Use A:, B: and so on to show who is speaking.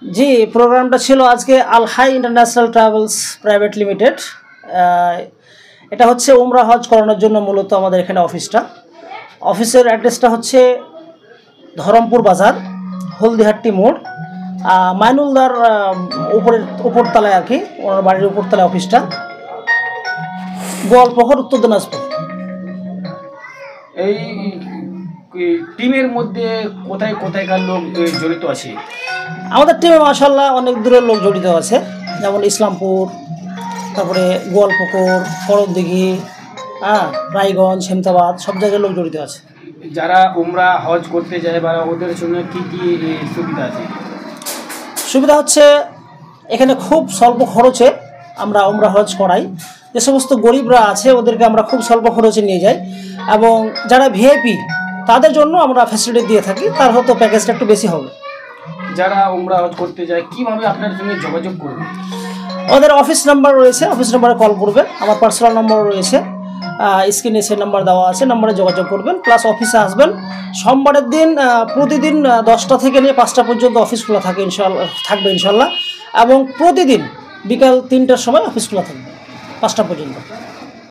A: জি, প্রোগ্রামটা ছিল আজকে Al Hai International Travels Private Limited. এটা হচ্ছে উমরা হজ করানোর জন্য মূলত আমাদের এখানে অফিসটা। অফিসের অ্যাড্রেসটা হচ্ছে ধরমপুর বাজার, হলদিহাট্টি মোড়, মাইনুলদার উপরতলায় আর কি, ওনার বাড়ির উপরতলায় অফিসটা, গোয়ালপুকুর, উত্তর দিনাজপুর।
B: এই টিমের মধ্যে কোথায় কোথায়কার লোক জড়িত আছে?
A: আমাদের টিমে মাশাআল্লাহ অনেক দূরের লোক জড়িত আছে, যেমন ইসলামপুর, তারপরে গোয়ালপুকুর, করণদিঘি, রায়গঞ্জ, হেমতাবাদ, সব জায়গায় লোক জড়িত আছে।
B: যারা উমরা হজ করতে যায় বা ওদের জন্য কী কী সুবিধা আছে?
A: সুবিধা হচ্ছে এখানে খুব স্বল্প খরচে আমরা উমরা হজ করাই। যে সমস্ত গরিবরা আছে ওদেরকে আমরা খুব স্বল্প খরচে নিয়ে যাই, এবং যারা ভিআইপি তাদের জন্য আমরা ফ্যাসিলিটি দিয়ে থাকি, তার হয়তো প্যাকেজটা একটু বেশি হবে।
B: যারা উমরা হজ করতে যায় কীভাবে আপনার সঙ্গে যোগাযোগ করবে?
A: ওদের অফিস নাম্বার রয়েছে, অফিস নাম্বারে কল করবেন। আমার পার্সোনাল নাম্বার রয়েছে, স্ক্রিনে সে নাম্বার দেওয়া আছে, নাম্বারে যোগাযোগ করবেন। প্লাস অফিসে আসবেন সোমবারের দিন, প্রতিদিন 10টা থেকে নিয়ে 5টা পর্যন্ত অফিস খোলা থাকে থাকবে ইনশাল্লাহ, এবং প্রতিদিন বিকাল 3টার সময় অফিস খোলা থাকবে 5টা পর্যন্ত।